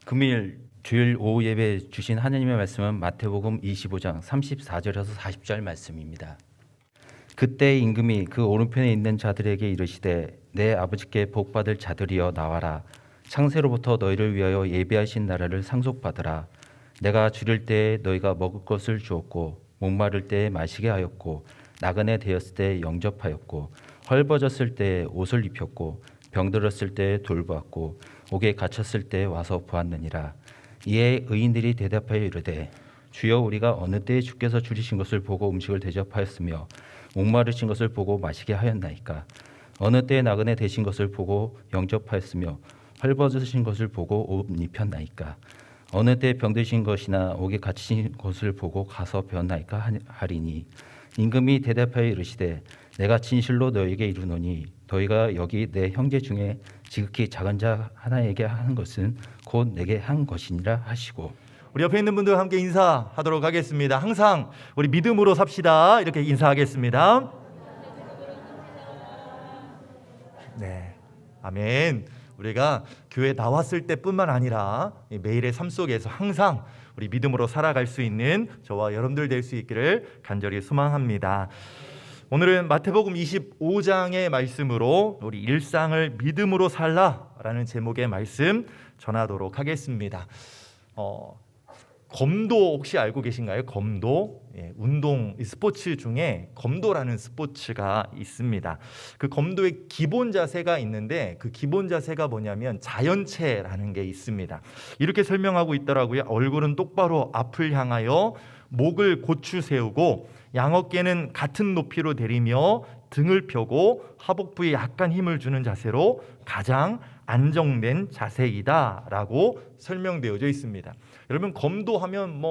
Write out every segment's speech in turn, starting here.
금일 주일 오후 예배 주신 하나님의 말씀은 마태복음 25장 34절에서 40절 말씀입니다. 그때 임금이 그 오른편에 있는 자들에게 이르시되 내 아버지께 복받을 자들이여 나와라. 창세로부터 너희를 위하여 예비하신 나라를 상속받으라. 내가 줄일 때에 너희가 먹을 것을 주었고 목마를 때에 마시게 하였고 나그네 되었을 때에 영접하였고 헐벗었을 때에 옷을 입혔고 병들었을 때에 돌보았고 옥에 갇혔을 때에 와서 보았느니라. 이에 의인들이 대답하여 이르되 주여 우리가 어느 때에 주께서 줄이신 것을 보고 음식을 대접하였으며 목마르신 것을 보고 마시게 하였나이까. 어느 때에 나그네 되신 것을 보고 영접하였으며 헐벗으신 것을 보고 옷 입혔나이까. 어느 때에 병드신 것이나 옥에 갇히신 것을 보고 가서 배웠나이까 하리니 임금이 대답하여 이르시되 내가 진실로 너희에게 이르노니 너희가 여기 내 형제 중에 지극히 작은 자 하나에게 한 것은 곧 내게 한 것이니라 하시고. 우리 옆에 있는 분들 함께 인사하도록 하겠습니다. 항상 우리 믿음으로 삽시다. 이렇게 인사하겠습니다. 네, 아멘. 우리가 교회 나왔을 때뿐만 아니라 매일의 삶 속에서 항상 우리 믿음으로 살아갈 수 있는 저와 여러분들 될 수 있기를 간절히 소망합니다. 오늘은 마태복음 25장의 말씀으로 우리 일상을 믿음으로 살라라는 제목의 말씀 전하도록 하겠습니다. 검도 혹시 알고 계신가요? 검도, 운동 스포츠 중에 검도라는 스포츠가 있습니다. 그 검도의 기본 자세가 있는데 그 기본 자세가 뭐냐면 자연체라는 게 있습니다. 이렇게 설명하고 있더라고요. 얼굴은 똑바로 앞을 향하여 목을 고추 세우고 양어깨는 같은 높이로 내리며 등을 펴고 하복부에 약간 힘을 주는 자세로 가장 안정된 자세이다라고 설명되어져 있습니다. 여러분 검도하면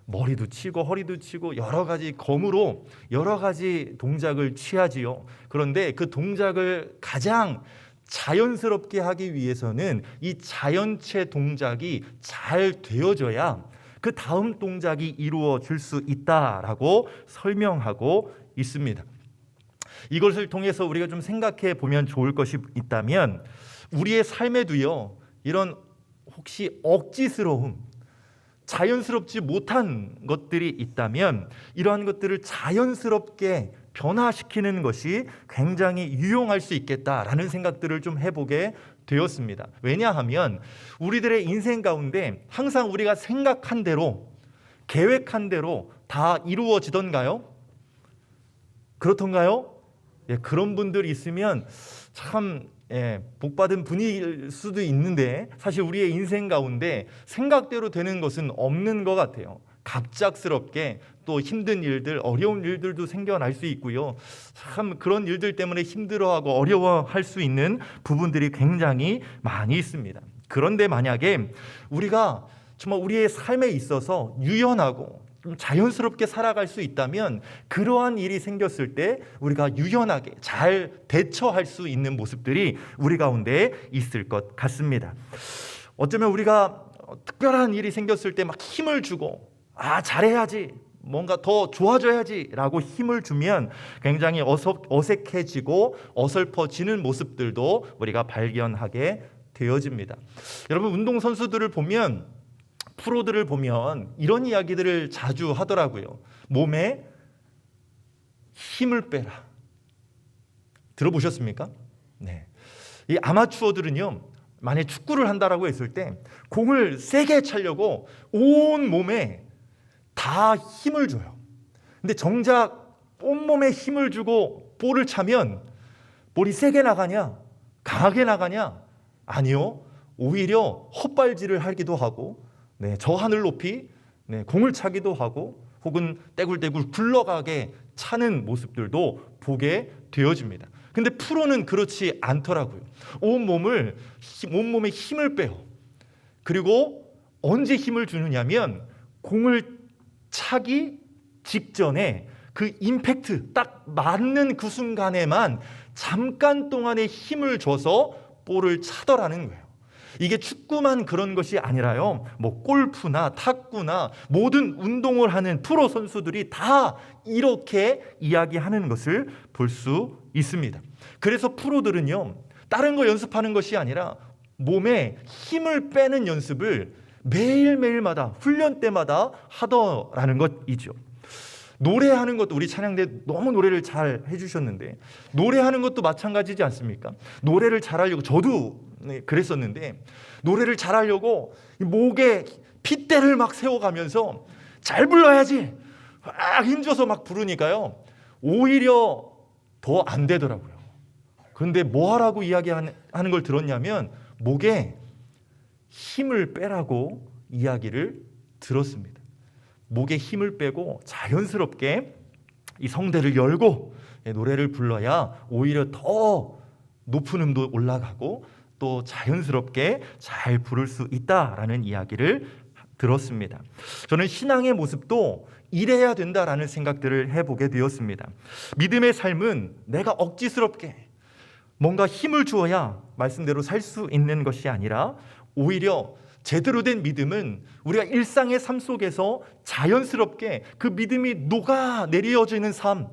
머리도 치고 허리도 치고 여러 가지 검으로 여러 가지 동작을 취하지요. 그런데 그 동작을 가장 자연스럽게 하기 위해서는 이 자연체 동작이 잘 되어져야 그 다음 동작이 이루어질 수 있다라고 설명하고 있습니다. 이것을 통해서 우리가 좀 생각해 보면 좋을 것이 있다면 우리의 삶에도요, 이런 혹시 억지스러움, 자연스럽지 못한 것들이 있다면 이러한 것들을 자연스럽게 변화시키는 것이 굉장히 유용할 수 있겠다라는 생각들을 좀 해보게 되었습니다. 왜냐하면 우리들의 인생 가운데 항상 우리가 생각한 대로, 계획한 대로 다 이루어지던가요? 그렇던가요? 그런 분들이 있으면 참 복받은 분일 수도 있는데 사실 우리의 인생 가운데 생각대로 되는 것은 없는 것 같아요. 갑작스럽게 또 힘든 일들, 어려운 일들도 생겨날 수 있고요. 참 그런 일들 때문에 힘들어하고 어려워할 수 있는 부분들이 굉장히 많이 있습니다. 그런데 만약에 우리가 정말 우리의 삶에 있어서 유연하고 좀 자연스럽게 살아갈 수 있다면 그러한 일이 생겼을 때 우리가 유연하게 잘 대처할 수 있는 모습들이 우리 가운데 있을 것 같습니다. 어쩌면 우리가 특별한 일이 생겼을 때 막 힘을 주고 잘해야지, 뭔가 더 좋아져야지 라고 힘을 주면 굉장히 어색해지고 어설퍼지는 모습들도 우리가 발견하게 되어집니다. 여러분 운동선수들을 보면, 프로들을 보면 이런 이야기들을 자주 하더라고요. 몸에 힘을 빼라. 들어보셨습니까? 네. 이 아마추어들은요, 만약에 축구를 한다라고 했을 때 공을 세게 차려고 온 몸에 다 힘을 줘요. 근데 정작 온몸에 힘을 주고 볼을 차면 볼이 세게 나가냐? 강하게 나가냐? 아니요. 오히려 헛발질을 하기도 하고 저 하늘 높이 공을 차기도 하고 혹은 떼굴떼굴 굴러가게 차는 모습들도 보게 되어집니다. 근데 프로는 그렇지 않더라고요. 온몸에 힘을 빼요. 그리고 언제 힘을 주느냐면 공을 차기 직전에 그 임팩트 딱 맞는 그 순간에만 잠깐 동안의 힘을 줘서 볼을 차더라는 거예요. 이게 축구만 그런 것이 아니라요, 골프나 탁구나 모든 운동을 하는 프로 선수들이 다 이렇게 이야기하는 것을 볼 수 있습니다. 그래서 프로들은요, 다른 거 연습하는 것이 아니라 몸에 힘을 빼는 연습을 매일매일마다 훈련 때마다 하더라는 것이죠. 노래하는 것도 우리 찬양대 너무 노래를 잘 해주셨는데 노래하는 것도 마찬가지지 않습니까? 노래를 잘하려고 저도 그랬었는데 노래를 잘하려고 목에 핏대를 막 세워가면서 잘 불러야지 막 힘줘서 막 부르니까요 오히려 더 안 되더라고요. 그런데 뭐 하라고 이야기하는 걸 들었냐면 목에 힘을 빼라고 이야기를 들었습니다. 목에 힘을 빼고 자연스럽게 이 성대를 열고 노래를 불러야 오히려 더 높은 음도 올라가고 또 자연스럽게 잘 부를 수 있다라는 이야기를 들었습니다. 저는 신앙의 모습도 이래야 된다라는 생각들을 해보게 되었습니다. 믿음의 삶은 내가 억지스럽게 뭔가 힘을 주어야 말씀대로 살 수 있는 것이 아니라 오히려 제대로 된 믿음은 우리가 일상의 삶 속에서 자연스럽게 그 믿음이 녹아내려지는 삶,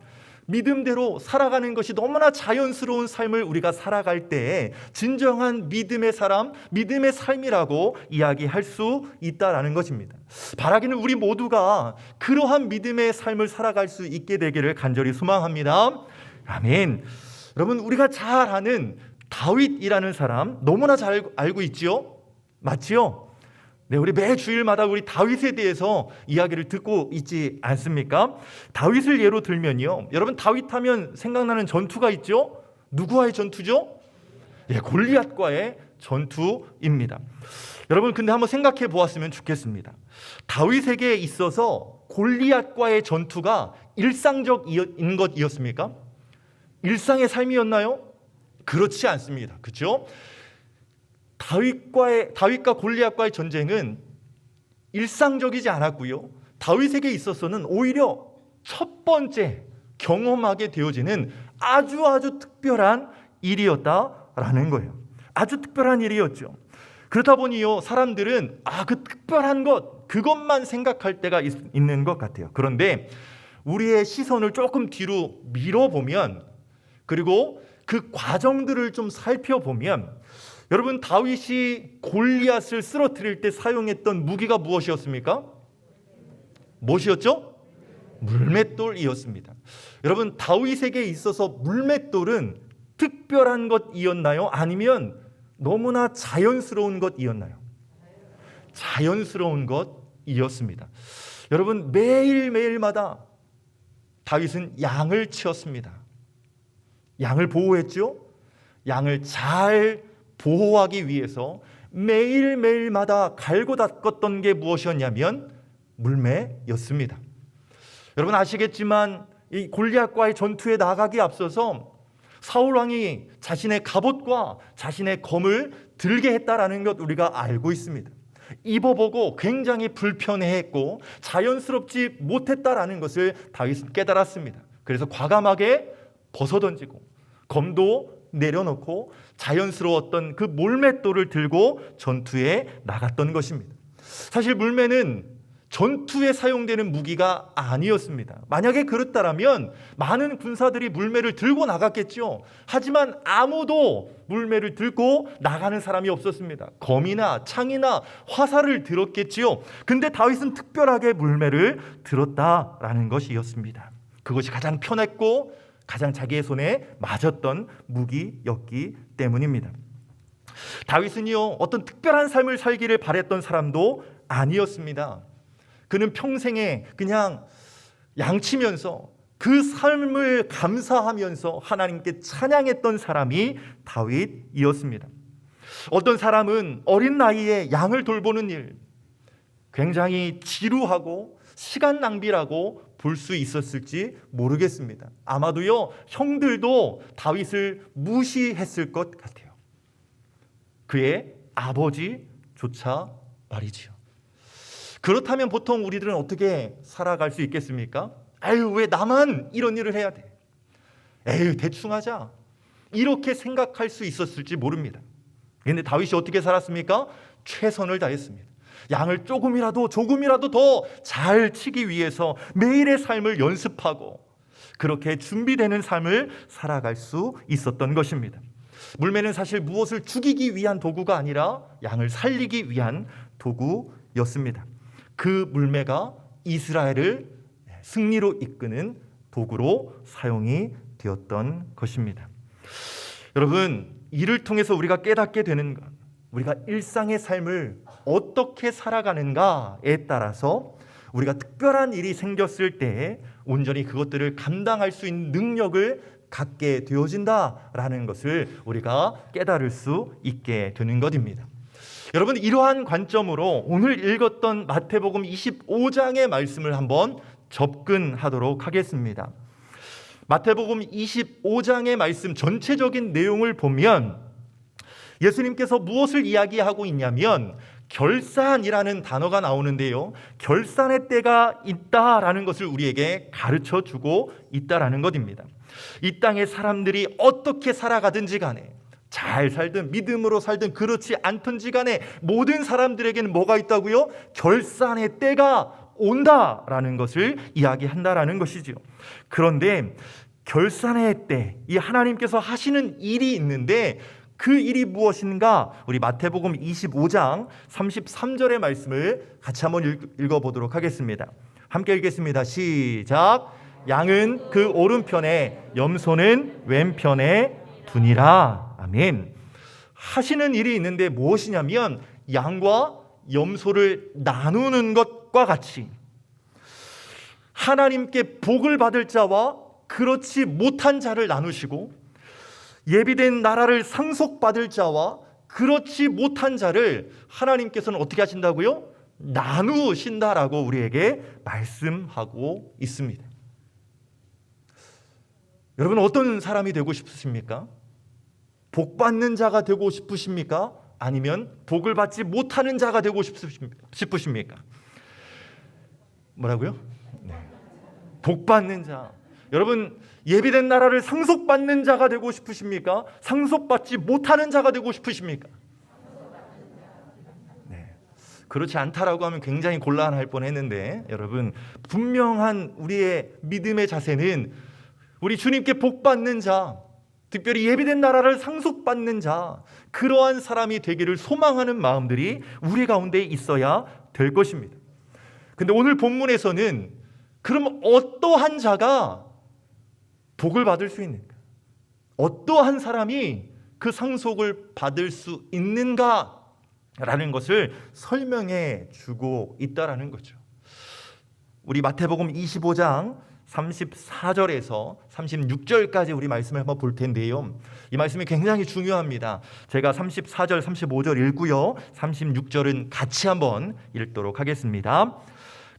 믿음대로 살아가는 것이 너무나 자연스러운 삶을 우리가 살아갈 때에 진정한 믿음의 사람, 믿음의 삶이라고 이야기할 수 있다라는 것입니다. 바라기는 우리 모두가 그러한 믿음의 삶을 살아갈 수 있게 되기를 간절히 소망합니다. 아멘. 여러분, 우리가 잘 아는 다윗이라는 사람 너무나 잘 알고 있지요? 맞지요? 네, 우리 매 주일마다 우리 다윗에 대해서 이야기를 듣고 있지 않습니까? 다윗을 예로 들면요, 여러분 다윗 하면 생각나는 전투가 있죠? 누구와의 전투죠? 예, 골리앗과의 전투입니다. 여러분 근데 한번 생각해 보았으면 좋겠습니다. 다윗에게 있어서 골리앗과의 전투가 일상적인 것이었습니까? 일상의 삶이었나요? 그렇지 않습니다. 그렇죠? 다윗과 골리앗과의 전쟁은 일상적이지 않았고요. 다윗에게 있어서는 오히려 첫 번째 경험하게 되어지는 아주 특별한 일이었다라는 거예요. 아주 특별한 일이었죠. 그렇다 보니요, 사람들은 그 특별한 그것만 생각할 때가 있는 것 같아요. 그런데 우리의 시선을 조금 뒤로 밀어보면, 그리고 그 과정들을 좀 살펴보면, 여러분 다윗이 골리앗을 쓰러뜨릴 때 사용했던 무기가 무엇이었습니까? 무엇이었죠? 물맷돌이었습니다. 여러분 다윗에게 있어서 물맷돌은 특별한 것이었나요? 아니면 너무나 자연스러운 것이었나요? 자연스러운 것이었습니다. 여러분 매일매일마다 다윗은 양을 치었습니다. 양을 보호했죠? 양을 잘 보호하기 위해서 매일매일마다 갈고 닦았던 게 무엇이었냐면 물매였습니다. 여러분 아시겠지만 이 골리앗과의 전투에 나가기 앞서서 사울 왕이 자신의 갑옷과 자신의 검을 들게 했다라는 것 우리가 알고 있습니다. 입어보고 굉장히 불편해했고 자연스럽지 못했다라는 것을 다윗은 깨달았습니다. 그래서 과감하게 벗어던지고 검도 내려놓고 자연스러웠던 그 물맷돌을 들고 전투에 나갔던 것입니다. 사실 물매는 전투에 사용되는 무기가 아니었습니다. 만약에 그렇다면 많은 군사들이 물매를 들고 나갔겠죠. 하지만 아무도 물매를 들고 나가는 사람이 없었습니다. 검이나 창이나 화살을 들었겠지요. 근데 다윗은 특별하게 물매를 들었다라는 것이었습니다. 그것이 가장 편했고 가장 자기의 손에 맞았던 무기였기 때문입니다. 다윗은요, 어떤 특별한 삶을 살기를 바랬던 사람도 아니었습니다. 그는 평생에 그냥 양치면서 그 삶을 감사하면서 하나님께 찬양했던 사람이 다윗이었습니다. 어떤 사람은 어린 나이에 양을 돌보는 일, 굉장히 지루하고 시간 낭비라고 볼 수 있었을지 모르겠습니다. 아마도요, 형들도 다윗을 무시했을 것 같아요. 그의 아버지조차 말이지요. 그렇다면 보통 우리들은 어떻게 살아갈 수 있겠습니까? 아유, 왜 나만 이런 일을 해야 돼? 에휴, 대충 하자. 이렇게 생각할 수 있었을지 모릅니다. 그런데 다윗이 어떻게 살았습니까? 최선을 다했습니다. 양을 조금이라도 더 잘 치기 위해서 매일의 삶을 연습하고 그렇게 준비되는 삶을 살아갈 수 있었던 것입니다. 물매는 사실 무엇을 죽이기 위한 도구가 아니라 양을 살리기 위한 도구였습니다. 그 물매가 이스라엘을 승리로 이끄는 도구로 사용이 되었던 것입니다. 여러분, 이를 통해서 우리가 깨닫게 되는 것, 우리가 일상의 삶을 어떻게 살아가는가에 따라서 우리가 특별한 일이 생겼을 때 온전히 그것들을 감당할 수 있는 능력을 갖게 되어진다라는 것을 우리가 깨달을 수 있게 되는 것입니다. 여러분, 이러한 관점으로 오늘 읽었던 마태복음 25장의 말씀을 한번 접근하도록 하겠습니다. 마태복음 25장의 말씀 전체적인 내용을 보면 예수님께서 무엇을 이야기하고 있냐면 결산이라는 단어가 나오는데요, 결산의 때가 있다라는 것을 우리에게 가르쳐 주고 있다라는 것입니다. 이 땅의 사람들이 어떻게 살아가든지 간에, 잘 살든 믿음으로 살든 그렇지 않든지 간에 모든 사람들에게는 뭐가 있다고요? 결산의 때가 온다라는 것을 이야기한다라는 것이죠. 그런데 결산의 때, 이 하나님께서 하시는 일이 있는데 그 일이 무엇인가? 우리 마태복음 25장 33절의 말씀을 같이 한번 읽어보도록 하겠습니다. 함께 읽겠습니다. 시작. 양은 그 오른편에, 염소는 왼편에 두니라. 아멘. 하시는 일이 있는데 무엇이냐면 양과 염소를 나누는 것과 같이 하나님께 복을 받을 자와 그렇지 못한 자를 나누시고 예비된 나라를 상속받을 자와 그렇지 못한 자를 하나님께서는 어떻게 하신다고요? 나누신다라고 우리에게 말씀하고 있습니다. 여러분, 어떤 사람이 되고 싶으십니까? 복 받는 자가 되고 싶으십니까? 아니면 복을 받지 못하는 자가 되고 싶으십니까? 뭐라고요? 네. 복 받는 자. 여러분, 예비된 나라를 상속받는 자가 되고 싶으십니까? 상속받지 못하는 자가 되고 싶으십니까? 네. 그렇지 않다라고 하면 굉장히 곤란할 뻔했는데, 여러분, 분명한 우리의 믿음의 자세는 우리 주님께 복 받는 자, 특별히 예비된 나라를 상속받는 자, 그러한 사람이 되기를 소망하는 마음들이 우리 가운데 있어야 될 것입니다. 근데 오늘 본문에서는 그럼 어떠한 자가 복을 받을 수 있는가? 어떠한 사람이 그 상속을 받을 수 있는가라는 것을 설명해 주고 있다라는 거죠. 우리 마태복음 25장 34절에서 36절까지 우리 말씀을 한번 볼 텐데요, 이 말씀이 굉장히 중요합니다. 제가 34절, 35절 읽고요, 36절은 같이 한번 읽도록 하겠습니다.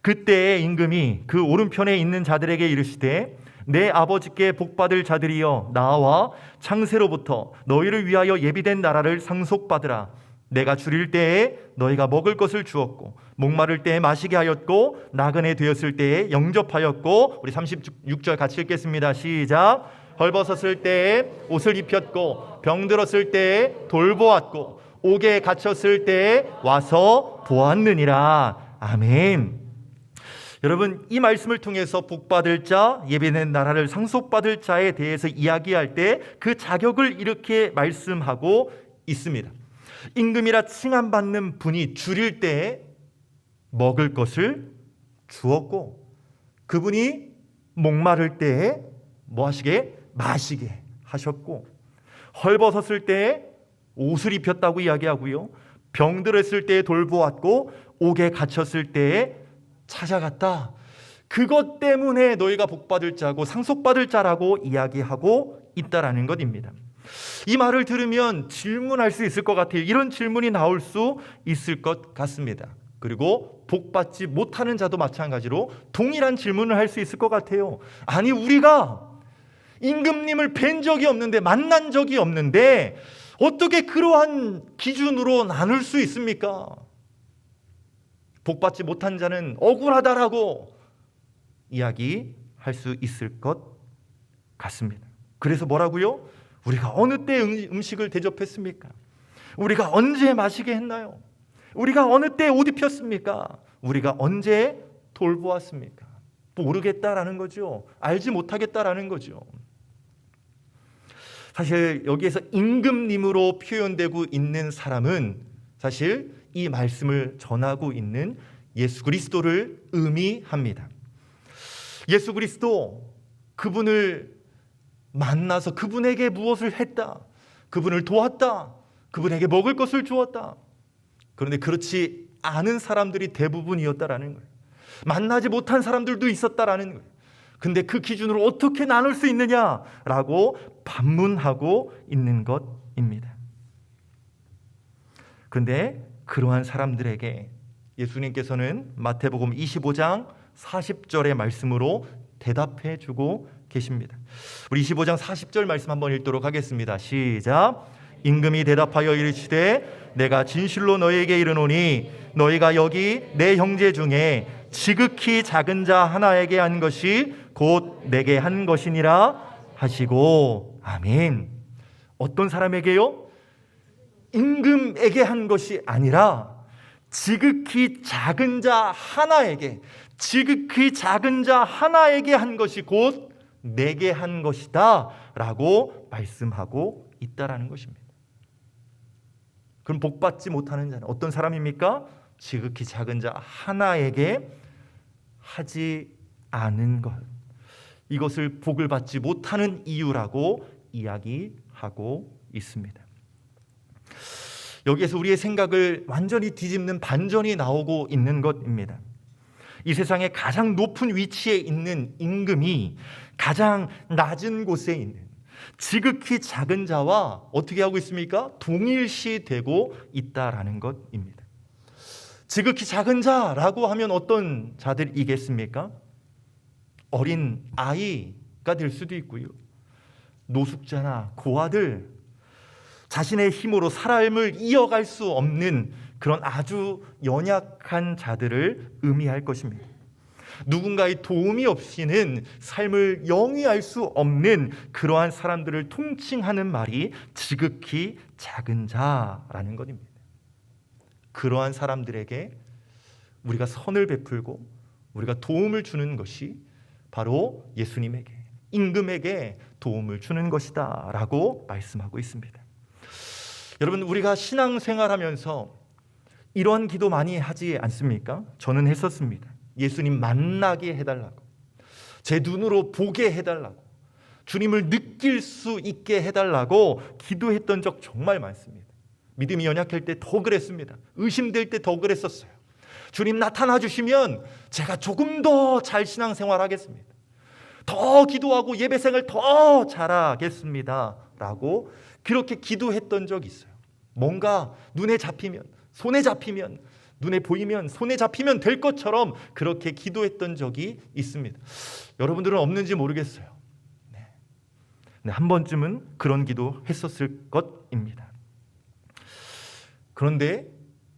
그때 임금이 그 오른편에 있는 자들에게 이르시되 내 아버지께 복받을 자들이여 나와 창세로부터 너희를 위하여 예비된 나라를 상속받으라. 내가 줄일 때에 너희가 먹을 것을 주었고 목마를 때에 마시게 하였고 나그네 되었을 때에 영접하였고, 우리 36절 같이 읽겠습니다. 시작. 헐벗었을 때에 옷을 입혔고 병들었을 때에 돌보았고 옥에 갇혔을 때에 와서 보았느니라. 아멘. 여러분, 이 말씀을 통해서 복받을 자, 예비된 나라를 상속받을 자에 대해서 이야기할 때 그 자격을 이렇게 말씀하고 있습니다. 임금이라 칭함받는 분이 줄일 때에 먹을 것을 주었고, 그분이 목마를 때에 뭐 하시게? 마시게 하셨고, 헐벗었을 때에 옷을 입혔다고 이야기하고요, 병들었을 때에 돌보았고 옥에 갇혔을 때에 찾아갔다. 그것 때문에 너희가 복받을 자고 상속받을 자라고 이야기하고 있다라는 것입니다. 이 말을 들으면 질문할 수 있을 것 같아요. 이런 질문이 나올 수 있을 것 같습니다. 그리고 복받지 못하는 자도 마찬가지로 동일한 질문을 할 수 있을 것 같아요. 아니, 우리가 임금님을 뵌 적이 없는데, 만난 적이 없는데 어떻게 그러한 기준으로 나눌 수 있습니까? 복받지 못한 자는 억울하다라고 이야기할 수 있을 것 같습니다. 그래서 뭐라고요? 우리가 어느 때 음식을 대접했습니까? 우리가 언제 마시게 했나요? 우리가 어느 때 옷 입혔습니까? 우리가 언제 돌보았습니까? 모르겠다라는 거죠. 알지 못하겠다라는 거죠. 사실 여기에서 임금님으로 표현되고 있는 사람은 사실 이 말씀을 전하고 있는 예수 그리스도를 의미합니다. 예수 그리스도, 그분을 만나서 그분에게 무엇을 했다, 그분을 도왔다, 그분에게 먹을 것을 주었다. 그런데 그렇지 않은 사람들이 대부분이었다라는 거예요. 만나지 못한 사람들도 있었다라는 거예요. 근데 그 기준으로 어떻게 나눌 수 있느냐라고 반문하고 있는 것입니다. 그런데 그러한 사람들에게 예수님께서는 마태복음 25장 40절의 말씀으로 대답해 주고 계십니다. 우리 25장 40절 말씀 한번 읽도록 하겠습니다. 시작. 임금이 대답하여 이르시되 내가 진실로 너희에게 이르노니 너희가 여기 내 형제 중에 지극히 작은 자 하나에게 한 것이 곧 내게 한 것이니라 하시고. 아멘. 어떤 사람에게요? 임금에게 한 것이 아니라 지극히 작은 자 하나에게, 지극히 작은 자 하나에게 한 것이 곧 내게 한 것이다 라고 말씀하고 있다라는 것입니다. 그럼 복받지 못하는 자는 어떤 사람입니까? 지극히 작은 자 하나에게 하지 않은 것, 이것을 복을 받지 못하는 이유라고 이야기하고 있습니다. 여기에서 우리의 생각을 완전히 뒤집는 반전이 나오고 있는 것입니다. 이 세상에 가장 높은 위치에 있는 임금이 가장 낮은 곳에 있는 지극히 작은 자와 어떻게 하고 있습니까? 동일시되고 있다라는 것입니다. 지극히 작은 자라고 하면 어떤 자들이겠습니까? 어린 아이가 될 수도 있고요, 노숙자나 고아들, 자신의 힘으로 삶을 이어갈 수 없는 그런 아주 연약한 자들을 의미할 것입니다. 누군가의 도움이 없이는 삶을 영위할 수 없는 그러한 사람들을 통칭하는 말이 지극히 작은 자라는 것입니다. 그러한 사람들에게 우리가 선을 베풀고 우리가 도움을 주는 것이 바로 예수님에게, 임금에게 도움을 주는 것이다 라고 말씀하고 있습니다. 여러분, 우리가 신앙생활하면서 이런 기도 많이 하지 않습니까? 저는 했었습니다. 예수님 만나게 해달라고, 제 눈으로 보게 해달라고, 주님을 느낄 수 있게 해달라고 기도했던 적 정말 많습니다. 믿음이 연약할 때 더 그랬습니다. 의심될 때 더 그랬었어요. 주님 나타나 주시면 제가 조금 더 잘 신앙생활 하겠습니다. 더 기도하고 예배생활 더 잘하겠습니다 라고 그렇게 기도했던 적이 있어요. 뭔가 눈에 잡히면, 손에 잡히면, 눈에 보이면, 손에 잡히면 될 것처럼 그렇게 기도했던 적이 있습니다. 여러분들은 없는지 모르겠어요. 네, 한 번쯤은 그런 기도 했었을 것입니다. 그런데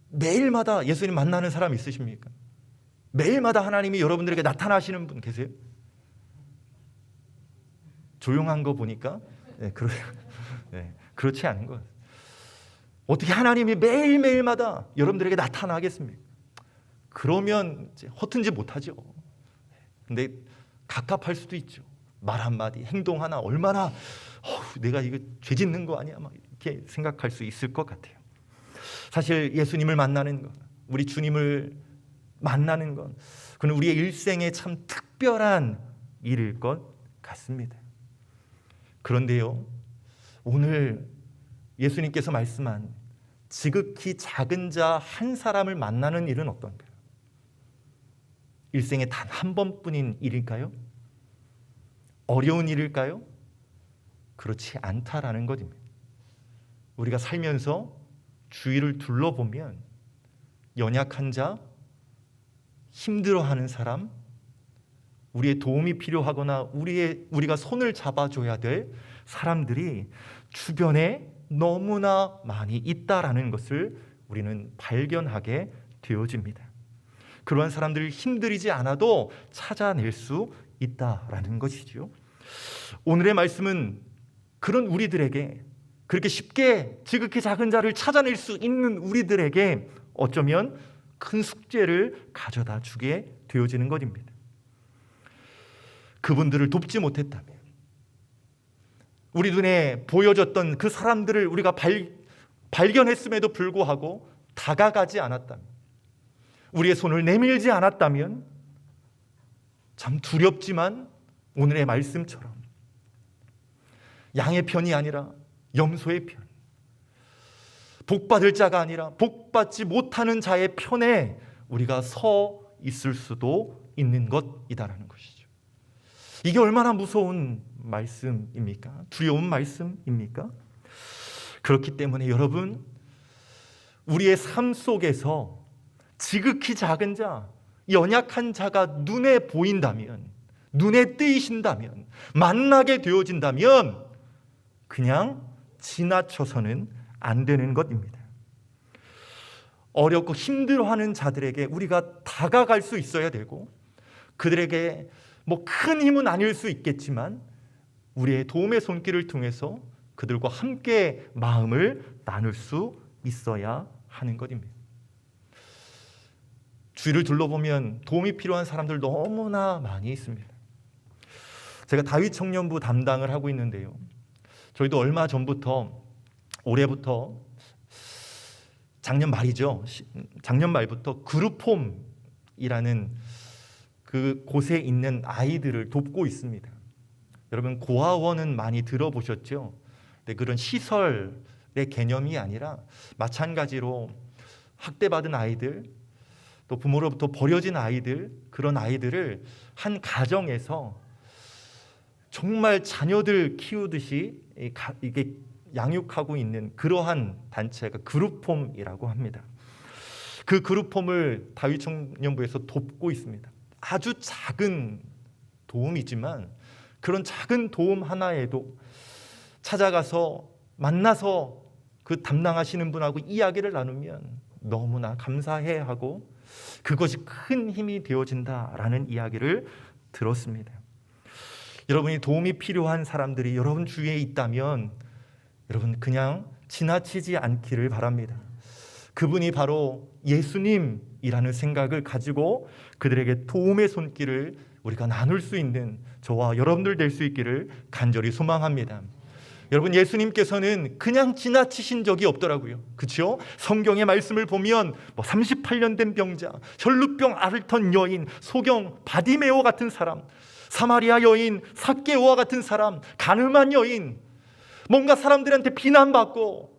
매일마다 예수님 만나는 사람 있으십니까? 매일마다 하나님이 여러분들에게 나타나시는 분 계세요? 조용한 거 보니까 그렇지 않은 것. 어떻게 하나님이 매일매일마다 여러분들에게 나타나겠습니까? 그러면 이제 허튼지 못하죠. 근데 갑갑할 수도 있죠. 말 한마디, 행동 하나 얼마나 내가 이거 죄 짓는 거 아니야? 막 이렇게 생각할 수 있을 것 같아요. 사실 예수님을 만나는 것, 우리 주님을 만나는 것, 그는 우리의 일생에 참 특별한 일일 것 같습니다. 그런데요, 오늘 예수님께서 말씀한 지극히 작은 자 한 사람을 만나는 일은 어떤가요? 일생에 단 한 번뿐인 일일까요? 어려운 일일까요? 그렇지 않다라는 것입니다. 우리가 살면서 주위를 둘러보면 연약한 자, 힘들어하는 사람, 우리의 도움이 필요하거나 우리가 손을 잡아줘야 될 사람들이 주변에 너무나 많이 있다라는 것을 우리는 발견하게 되어집니다. 그러한 사람들을 힘들이지 않아도 찾아낼 수 있다라는 것이죠. 오늘의 말씀은 그런 우리들에게, 그렇게 쉽게 지극히 작은 자를 찾아낼 수 있는 우리들에게 어쩌면 큰 숙제를 가져다 주게 되어지는 것입니다. 그분들을 돕지 못했다면, 우리 눈에 보여졌던 그 사람들을 우리가 발견했음에도 불구하고 다가가지 않았다면, 우리의 손을 내밀지 않았다면 참 두렵지만 오늘의 말씀처럼 양의 편이 아니라 염소의 편, 복받을 자가 아니라 복받지 못하는 자의 편에 우리가 서 있을 수도 있는 것이다라는 것이죠. 이게 얼마나 무서운 말씀입니까? 두려운 말씀입니까? 그렇기 때문에 여러분, 우리의 삶 속에서 지극히 작은 자, 연약한 자가 눈에 보인다면, 눈에 띄신다면, 만나게 되어진다면 그냥 지나쳐서는 안 되는 것입니다. 어렵고 힘들어하는 자들에게 우리가 다가갈 수 있어야 되고, 그들에게 큰 힘은 아닐 수 있겠지만 우리의 도움의 손길을 통해서 그들과 함께 마음을 나눌 수 있어야 하는 것입니다. 주위를 둘러보면 도움이 필요한 사람들 너무나 많이 있습니다. 제가 다윗 청년부 담당을 하고 있는데요, 저희도 얼마 전부터, 올해부터 작년 말이죠, 작년 말부터 그룹홈이라는 그 곳에 있는 아이들을 돕고 있습니다. 여러분, 고아원은 많이 들어보셨죠? 근데 그런 시설의 개념이 아니라 마찬가지로 학대받은 아이들, 또 부모로부터 버려진 아이들, 그런 아이들을 한 가정에서 정말 자녀들 키우듯이 이게 양육하고 있는 그러한 단체가 그룹홈이라고 합니다. 그 그룹홈을 다윗 청년부에서 돕고 있습니다. 아주 작은 도움이지만 그런 작은 도움 하나에도 찾아가서 만나서 그 담당하시는 분하고 이야기를 나누면 너무나 감사해야 하고 그것이 큰 힘이 되어진다라는 이야기를 들었습니다. 여러분이 도움이 필요한 사람들이 여러분 주위에 있다면 여러분 그냥 지나치지 않기를 바랍니다. 그분이 바로 예수님이라는 생각을 가지고 그들에게 도움의 손길을 우리가 나눌 수 있는 저와 여러분들 될 수 있기를 간절히 소망합니다. 여러분, 예수님께서는 그냥 지나치신 적이 없더라고요. 그렇죠? 성경의 말씀을 보면 38년 된 병자, 혈루병 앓던 여인, 소경 바디메오 같은 사람, 사마리아 여인 삭개오와 같은 사람, 가늠한 여인, 뭔가 사람들한테 비난받고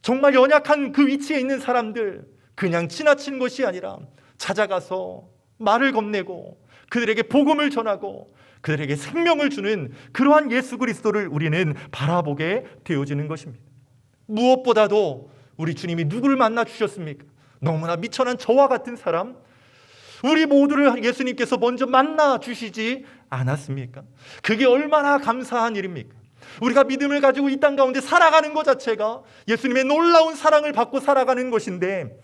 정말 연약한 그 위치에 있는 사람들, 그냥 지나친 것이 아니라 찾아가서 말을 건네고 그들에게 복음을 전하고 그들에게 생명을 주는 그러한 예수 그리스도를 우리는 바라보게 되어지는 것입니다. 무엇보다도 우리 주님이 누구를 만나 주셨습니까? 너무나 미천한 저와 같은 사람, 우리 모두를 예수님께서 먼저 만나 주시지 않았습니까? 그게 얼마나 감사한 일입니까? 우리가 믿음을 가지고 이 땅 가운데 살아가는 것 자체가 예수님의 놀라운 사랑을 받고 살아가는 것인데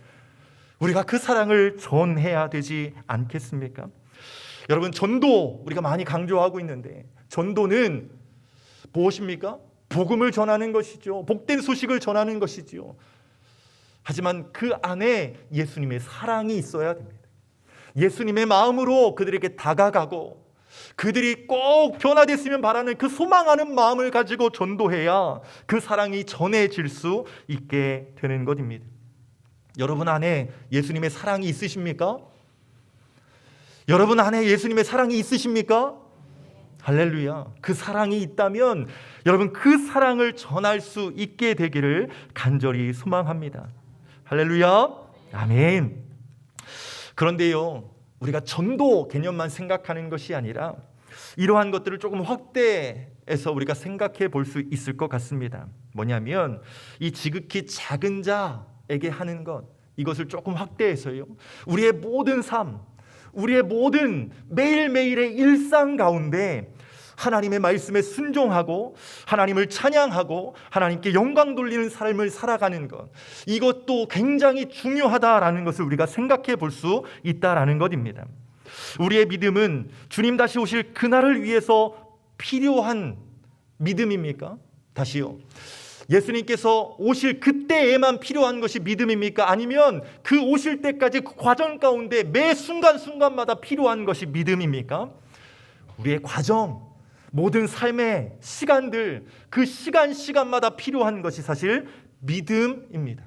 우리가 그 사랑을 전해야 되지 않겠습니까? 여러분, 전도 우리가 많이 강조하고 있는데 전도는 무엇입니까? 복음을 전하는 것이죠. 복된 소식을 전하는 것이죠. 하지만 그 안에 예수님의 사랑이 있어야 됩니다. 예수님의 마음으로 그들에게 다가가고 그들이 꼭 변화됐으면 바라는 그 소망하는 마음을 가지고 전도해야 그 사랑이 전해질 수 있게 되는 것입니다. 여러분 안에 예수님의 사랑이 있으십니까? 여러분 안에 예수님의 사랑이 있으십니까? 할렐루야. 그 사랑이 있다면 여러분 그 사랑을 전할 수 있게 되기를 간절히 소망합니다. 할렐루야. 아멘. 그런데요, 우리가 전도 개념만 생각하는 것이 아니라 이러한 것들을 조금 확대해서 우리가 생각해 볼 수 있을 것 같습니다. 뭐냐면 이 지극히 작은 자에게 하는 것, 이것을 조금 확대해서요, 우리의 모든 삶, 우리의 모든 매일매일의 일상 가운데 하나님의 말씀에 순종하고 하나님을 찬양하고 하나님께 영광 돌리는 삶을 살아가는 것, 이것도 굉장히 중요하다라는 것을 우리가 생각해 볼 수 있다라는 것입니다. 우리의 믿음은 주님 다시 오실 그날을 위해서 필요한 믿음입니까? 다시요, 예수님께서 오실 그때에만 필요한 것이 믿음입니까? 아니면 그 오실 때까지 그 과정 가운데 매 순간순간마다 필요한 것이 믿음입니까? 우리의 과정, 모든 삶의 시간들, 그 시간마다 필요한 것이 사실 믿음입니다.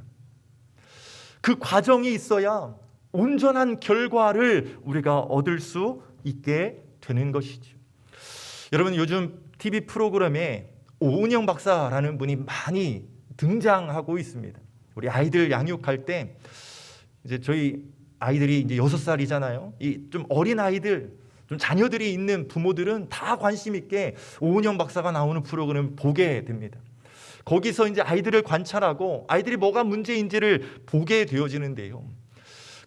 그 과정이 있어야 온전한 결과를 우리가 얻을 수 있게 되는 것이죠. 여러분, 요즘 TV 프로그램에 오은영 박사라는 분이 많이 등장하고 있습니다. 우리 아이들 양육할 때 이제 저희 아이들이 이제 6살이잖아요. 이 좀 어린 아이들, 좀 자녀들이 있는 부모들은 다 관심 있게 오은영 박사가 나오는 프로그램을 보게 됩니다. 거기서 이제 아이들을 관찰하고 아이들이 뭐가 문제인지를 보게 되어지는데요.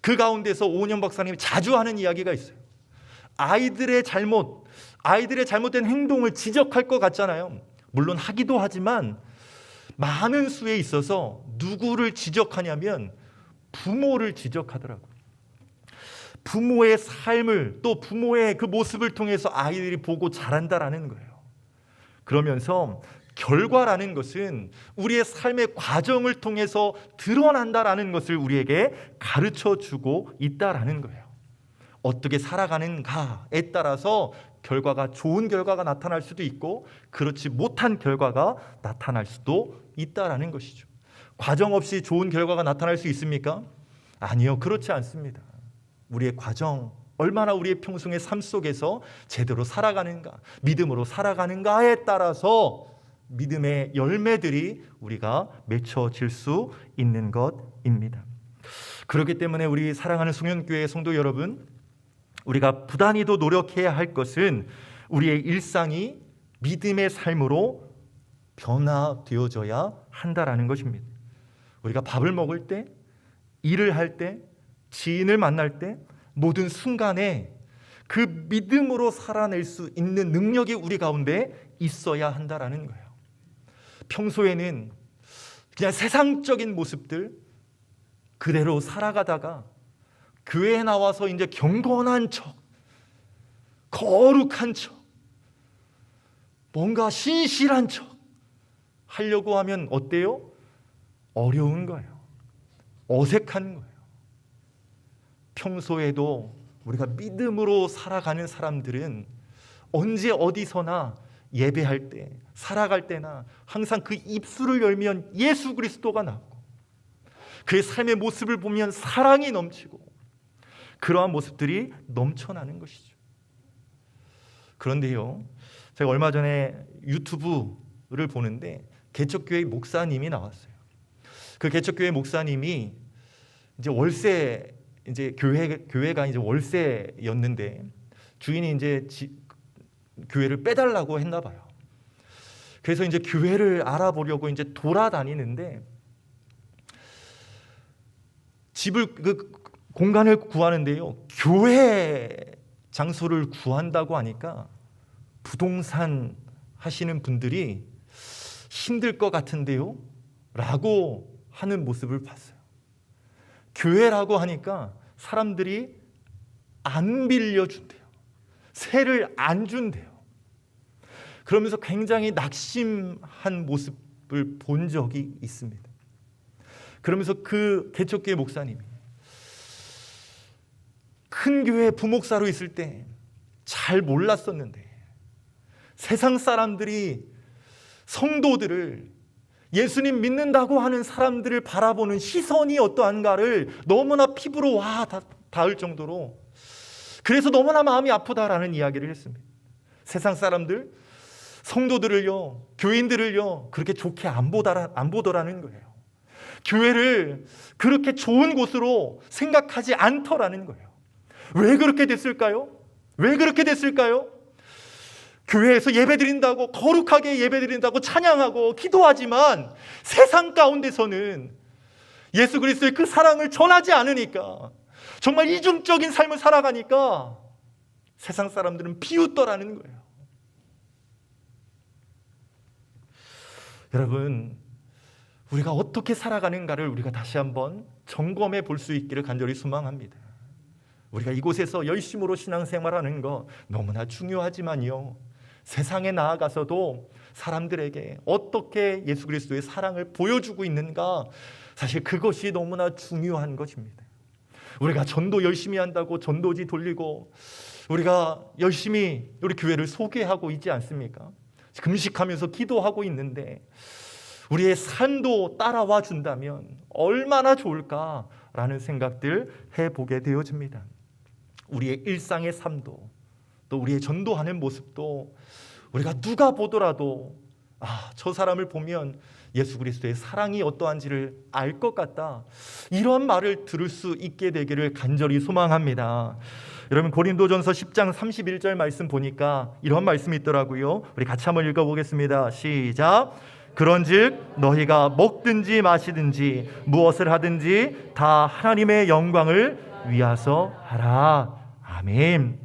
그 가운데서 오은영 박사님이 자주 하는 이야기가 있어요. 아이들의 잘못된 행동을 지적할 것 같잖아요. 물론 하기도 하지만 많은 수에 있어서 누구를 지적하냐면 부모를 지적하더라고요. 부모의 삶을, 또 부모의 그 모습을 통해서 아이들이 보고 자란다라는 거예요. 그러면서 결과라는 것은 우리의 삶의 과정을 통해서 드러난다라는 것을 우리에게 가르쳐 주고 있다라는 거예요. 어떻게 살아가는가에 따라서 결과가 좋은 결과가 나타날 수도 있고 그렇지 못한 결과가 나타날 수도 있다라는 것이죠. 과정 없이 좋은 결과가 나타날 수 있습니까? 아니요, 그렇지 않습니다. 우리의 과정, 얼마나 우리의 평생의 삶 속에서 제대로 살아가는가, 믿음으로 살아가는가에 따라서 믿음의 열매들이 우리가 맺혀질 수 있는 것입니다. 그렇기 때문에 우리 사랑하는 송년교회 성도 여러분, 우리가 부단히도 노력해야 할 것은 우리의 일상이 믿음의 삶으로 변화되어져야 한다라는 것입니다. 우리가 밥을 먹을 때, 일을 할 때, 지인을 만날 때 모든 순간에 그 믿음으로 살아낼 수 있는 능력이 우리 가운데 있어야 한다라는 거예요. 평소에는 그냥 세상적인 모습들 그대로 살아가다가 교회에 나와서 이제 경건한 척, 거룩한 척, 뭔가 신실한 척 하려고 하면 어때요? 어려운 거예요. 어색한 거예요. 평소에도 우리가 믿음으로 살아가는 사람들은 언제 어디서나 예배할 때, 살아갈 때나 항상 그 입술을 열면 예수 그리스도가 나오고 그의 삶의 모습을 보면 사랑이 넘치고 그러한 모습들이 넘쳐나는 것이죠. 그런데요, 제가 얼마 전에 유튜브를 보는데 개척교회 목사님이 나왔어요. 그 개척교회 목사님이 이제 교회가 이제 월세였는데 주인이 이제 교회를 빼달라고 했나 봐요. 그래서 이제 교회를 알아보려고 이제 돌아다니는데 공간을 구하는데요, 교회 장소를 구한다고 하니까 부동산 하시는 분들이 힘들 것 같은데요? 라고 하는 모습을 봤어요. 교회라고 하니까 사람들이 안 빌려준대요. 세를 안 준대요. 그러면서 굉장히 낙심한 모습을 본 적이 있습니다. 그러면서 그 개척교회 목사님이 큰 교회 부목사로 있을 때 잘 몰랐었는데 세상 사람들이 성도들을, 예수님 믿는다고 하는 사람들을 바라보는 시선이 어떠한가를 너무나 피부로 닿을 정도로, 그래서 너무나 마음이 아프다라는 이야기를 했습니다. 세상 사람들, 성도들을요, 교인들을요 그렇게 좋게 안 보더라는 거예요. 교회를 그렇게 좋은 곳으로 생각하지 않더라는 거예요. 왜 그렇게 됐을까요? 왜 그렇게 됐을까요? 교회에서 예배드린다고, 거룩하게 예배드린다고 찬양하고 기도하지만 세상 가운데서는 예수 그리스도의 그 사랑을 전하지 않으니까, 정말 이중적인 삶을 살아가니까 세상 사람들은 비웃더라는 거예요. 여러분, 우리가 어떻게 살아가는가를 우리가 다시 한번 점검해 볼 수 있기를 간절히 소망합니다. 우리가 이곳에서 열심으로 신앙생활하는 거 너무나 중요하지만요, 세상에 나아가서도 사람들에게 어떻게 예수 그리스도의 사랑을 보여주고 있는가, 사실 그것이 너무나 중요한 것입니다. 우리가 전도 열심히 한다고 전도지 돌리고 우리가 열심히 우리 교회를 소개하고 있지 않습니까? 금식하면서 기도하고 있는데 우리의 삶도 따라와 준다면 얼마나 좋을까라는 생각들 해보게 되어집니다. 우리의 일상의 삶도 또 우리의 전도하는 모습도 우리가 누가 보더라도 저 사람을 보면 예수 그리스도의 사랑이 어떠한지를 알 것 같다, 이런 말을 들을 수 있게 되기를 간절히 소망합니다. 여러분, 고린도전서 10장 31절 말씀 보니까 이런 말씀이 있더라고요. 우리 같이 한번 읽어보겠습니다. 시작. 그런즉 너희가 먹든지 마시든지 무엇을 하든지 다 하나님의 영광을 위하서 하라. 아멘.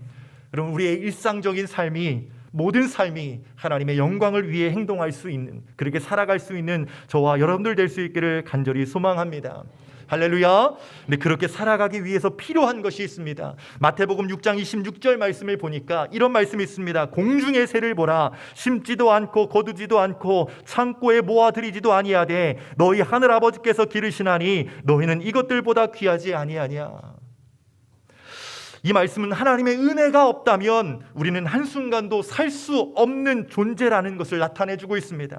여러분, 우리의 일상적인 삶이, 모든 삶이 하나님의 영광을 위해 행동할 수 있는, 그렇게 살아갈 수 있는 저와 여러분들 될 수 있기를 간절히 소망합니다. 할렐루야. 근데 그렇게 살아가기 위해서 필요한 것이 있습니다. 마태복음 6장 26절 말씀을 보니까 이런 말씀이 있습니다. 공중의 새를 보라. 심지도 않고 거두지도 않고 창고에 모아들이지도 아니하되 너희 하늘 아버지께서 기르시나니 너희는 이것들보다 귀하지 아니하냐. 이 말씀은 하나님의 은혜가 없다면 우리는 한순간도 살 수 없는 존재라는 것을 나타내주고 있습니다.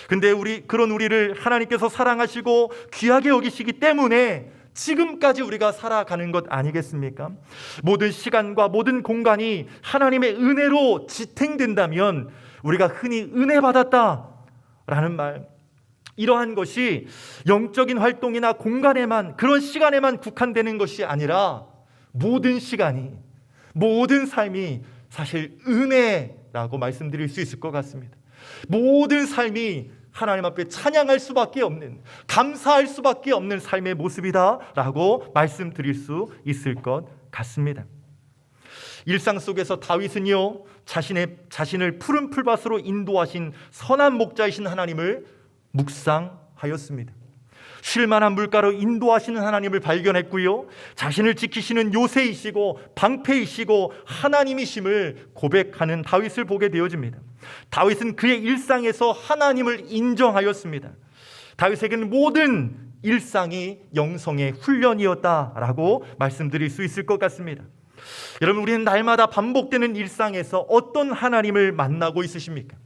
근데 그런 우리를 하나님께서 사랑하시고 귀하게 여기시기 때문에 지금까지 우리가 살아가는 것 아니겠습니까? 모든 시간과 모든 공간이 하나님의 은혜로 지탱된다면 우리가 흔히 은혜 받았다라는 말, 이러한 것이 영적인 활동이나 공간에만, 그런 시간에만 국한되는 것이 아니라 모든 시간이, 모든 삶이 사실 은혜라고 말씀드릴 수 있을 것 같습니다. 모든 삶이 하나님 앞에 찬양할 수밖에 없는, 감사할 수밖에 없는 삶의 모습이다라고 말씀드릴 수 있을 것 같습니다. 일상 속에서 다윗은요, 자신을 푸른 풀밭으로 인도하신 선한 목자이신 하나님을 묵상하였습니다. 쉴만한 물가로 인도하시는 하나님을 발견했고요, 자신을 지키시는 요새이시고 방패이시고 하나님이심을 고백하는 다윗을 보게 되어집니다. 다윗은 그의 일상에서 하나님을 인정하였습니다. 다윗에게는 모든 일상이 영성의 훈련이었다라고 말씀드릴 수 있을 것 같습니다. 여러분, 우리는 날마다 반복되는 일상에서 어떤 하나님을 만나고 있으십니까?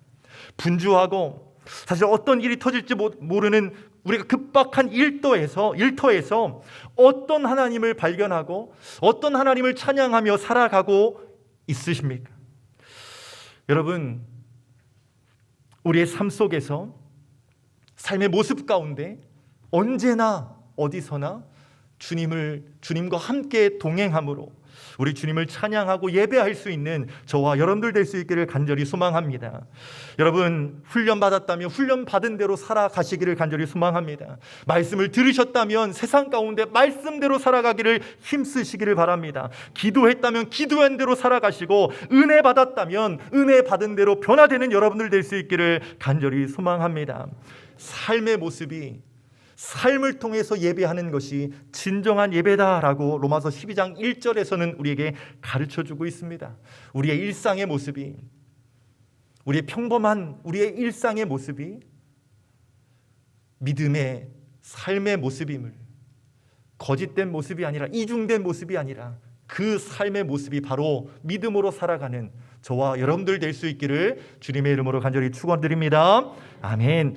분주하고 사실 어떤 일이 터질지 모르는 우리가 급박한 일터에서 어떤 하나님을 발견하고 어떤 하나님을 찬양하며 살아가고 있으십니까? 여러분, 우리의 삶 속에서, 삶의 모습 가운데 언제나 어디서나 주님과 함께 동행함으로 우리 주님을 찬양하고 예배할 수 있는 저와 여러분들 될 수 있기를 간절히 소망합니다. 여러분, 훈련받았다면 훈련받은 대로 살아가시기를 간절히 소망합니다. 말씀을 들으셨다면 세상 가운데 말씀대로 살아가기를 힘쓰시기를 바랍니다. 기도했다면 기도한 대로 살아가시고, 은혜 받았다면 은혜 받은 대로 변화되는 여러분들 될 수 있기를 간절히 소망합니다. 삶의 모습이, 삶을 통해서 예배하는 것이 진정한 예배다라고 로마서 12장 1절에서는 우리에게 가르쳐주고 있습니다. 우리의 일상의 모습이, 우리의 평범한 우리의 일상의 모습이 믿음의 삶의 모습임을, 거짓된 모습이 아니라, 이중된 모습이 아니라 그 삶의 모습이 바로 믿음으로 살아가는 저와 여러분들 될 수 있기를 주님의 이름으로 간절히 축원드립니다. 아멘.